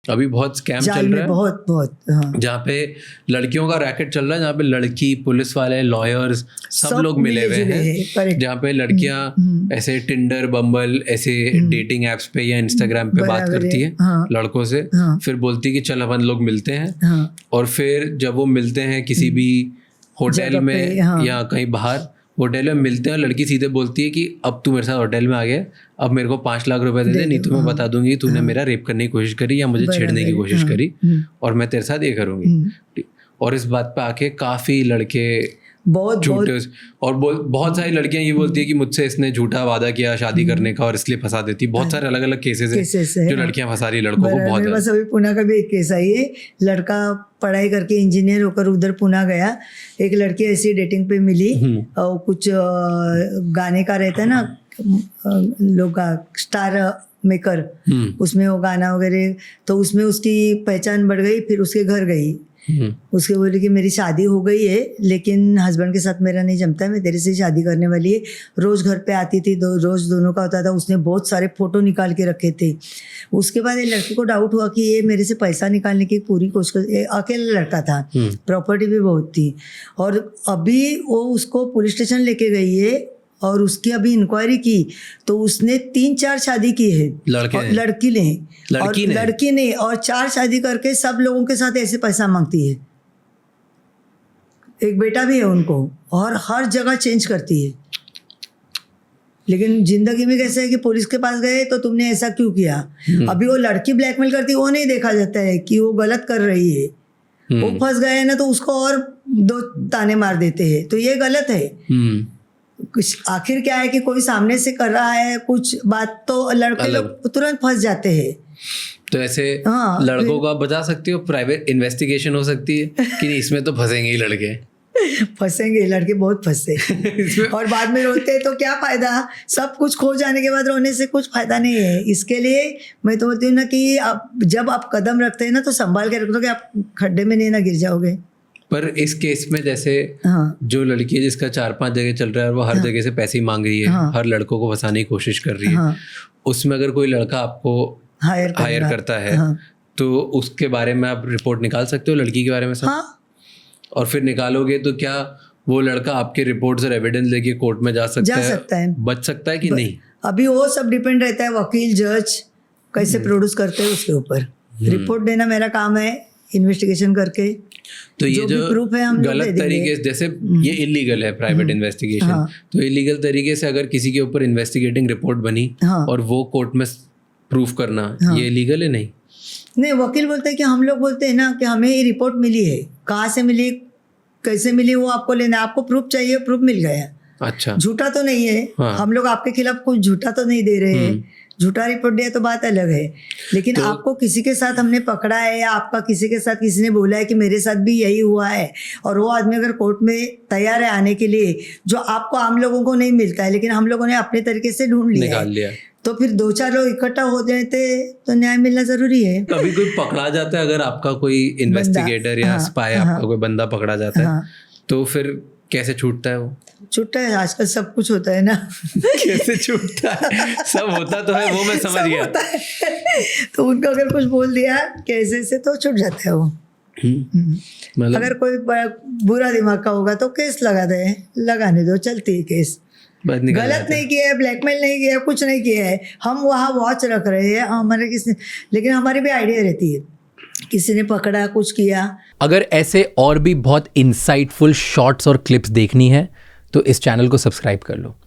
अभी बहुत स्कैम जाल चल में रहा है, बहुत बहुत। हाँ। जहाँ पे लड़कियों का रैकेट चल रहा है, जहाँ पे लड़की, पुलिस वाले, लॉयर्स सब लोग मिले हुए हैं, जहाँ पे लड़कियां ऐसे टिंडर, बम्बल ऐसे डेटिंग एप्स पे या इंस्टाग्राम पे बात करती है लड़कों से, फिर बोलती है कि चल अपन लोग मिलते हैं, और फिर जब वो मिलते हैं किसी भी होटल में या कहीं बाहर होटल में मिलते हैं, और लड़की सीधे बोलती है कि अब तू मेरे साथ होटल में आ गया, अब मेरे को 5 लाख रुपए दे दे, नहीं तो मैं बता दूंगी तूने मेरा रेप करने की कोशिश करी या मुझे छेड़ने की कोशिश करी, और मैं तेरे साथ ये करूंगी। और इस बात पे आके काफी लड़के बहुत और बहुत सारी लड़कियां ये बोलती है कि मुझसे इसने झूठा वादा किया शादी करने का और इसलिए फंसा देती। बहुत सारे अलग अलग केसेस हैं जो लड़कियां फंसा रही लड़कों को। बहुत बस अभी पुणे का भी एक केस आई है, लड़का पढ़ाई करके इंजीनियर होकर उधर पुणे गया, एक लड़की ऐसी डेटिंग पे मिली, और कुछ गाने का रहता है ना लोग स्टार मेकर, उसमें वो गाना वगैरह, तो उसमें उसकी पहचान बढ़ गई। फिर उसके घर गई, उसके बोली कि मेरी शादी हो गई है लेकिन हस्बैंड के साथ मेरा नहीं जमता है, मैं तेरे से शादी करने वाली है। रोज़ घर पे आती थी, रोज़ दोनों का होता था। उसने बहुत सारे फोटो निकाल के रखे थे। उसके बाद ये लड़की को डाउट हुआ कि ये मेरे से पैसा निकालने की पूरी कोशिश, अकेला लड़का था, प्रॉपर्टी भी बहुत थी, और अभी वो उसको पुलिस स्टेशन लेके गई है और उसकी अभी इंक्वायरी की तो उसने 3-4 शादी की है लड़की ने और 4 शादी करके सब लोगों के साथ ऐसे पैसा मांगती है। एक बेटा भी है उनको, और हर जगह चेंज करती है। लेकिन जिंदगी में कैसे है कि पुलिस के पास गए तो तुमने ऐसा क्यों किया, अभी वो लड़की ब्लैकमेल करती है, वो नहीं देखा जाता है कि वो गलत कर रही है। वो फंस गए ना तो उसको और 2 ताने मार देते हैं, तो ये गलत है। आखिर क्या है कि कोई सामने से कर रहा है कुछ बात तो लड़के लोग तुरंत फंस जाते हैं। तो ऐसे लड़कों को आप बता सकते हो, प्राइवेट इन्वेस्टिगेशन हो सकती है कि नहीं, इसमें तो फंसेंगे ही लड़के। फंसेंगे लड़के, बहुत फंसते और बाद में रोते हैं तो क्या फायदा, सब कुछ खो जाने के बाद रोने से कुछ फायदा नहीं है। इसके लिए मैं तो बोलती हूँ ना कि जब आप कदम रखते हैं ना तो संभाल के रख दो कि आप खड्डे में नहीं ना गिर जाओगे। पर इस केस में जैसे जो लड़की है जिसका 4-5 जगह चल रहा है और वो हर जगह से पैसे मांग रही है, हर लड़कों को फंसाने की कोशिश कर रही है, उसमें अगर कोई लड़का आपको हायर करता है तो उसके बारे में आप रिपोर्ट निकाल सकते हो, लड़की के बारे में सब? और फिर निकालोगे तो क्या वो लड़का आपके रिपोर्ट्स और एविडेंस लेके कोर्ट में जा सकता है, बच सकता है कि नहीं? अभी वो सब डिपेंड रहता है, वकील जज कैसे प्रोड्यूस करते हैं उसके ऊपर। रिपोर्ट देना मेरा काम है, इन्वेस्टिगेशन करके तो ये जो प्रूफ है हम गलत तरीके से, जैसे ये इलीगल है प्राइवेट इन्वेस्टिगेशन, तो इलीगल तरीके से अगर किसी के ऊपर इन्वेस्टिगेटिंग रिपोर्ट बनी और वो कोर्ट में प्रूफ करना, ये इलीगल है? नहीं, वकील बोलते हैं कि हम लोग बोलते हैं ना कि हमें ये रिपोर्ट मिली है, कहाँ से मिली, कैसे मिली, वो आपको लेना, आपको प्रूफ चाहिए, प्रूफ मिल गया। अच्छा, झूठा तो नहीं है, हम लोग आपके खिलाफ कुछ झूठा तो नहीं दे रहे हैं। झूठा रिपोर्ट दिया तो बात अलग है, लेकिन तो आपको किसी के साथ हमने पकड़ा है या आपका किसी के साथ किसी ने बोला है कि मेरे साथ भी यही हुआ है, और वो आदमी अगर कोर्ट में तैयार है आने के लिए, जो आपको आम लोगों को नहीं मिलता है, लेकिन हम लोगों ने अपने तरीके से ढूंढ लिया, तो फिर 2-4 लोग इकट्ठा हो जाते तो न्याय मिलना जरूरी है। कभी कोई पकड़ा जाता है, अगर आपका कोई इन्वेस्टिगेटर या स्पाई, आपका कोई बंदा पकड़ा जाता है, तो फिर कैसे छूटता है? वो छूटता है, आजकल सब कुछ होता है ना। कैसे छूटता है? सब होता तो है, वो मैं समझ गया। तो उनको अगर कुछ बोल दिया कैसे से तो छूट जाता है वो। अगर कोई बुरा दिमाग का होगा तो केस लगाने दो, चलती है केस। गलत नहीं किया है, ब्लैकमेल नहीं किया है, कुछ नहीं किया है, हम वहाँ वॉच रख रहे हैं हमारे किसी, लेकिन हमारी भी आइडिया रहती है, किसी ने पकड़ा, कुछ किया। अगर ऐसे और भी बहुत इंसाइटफुल शॉर्ट्स और क्लिप्स देखनी है तो इस चैनल को सब्सक्राइब कर लो।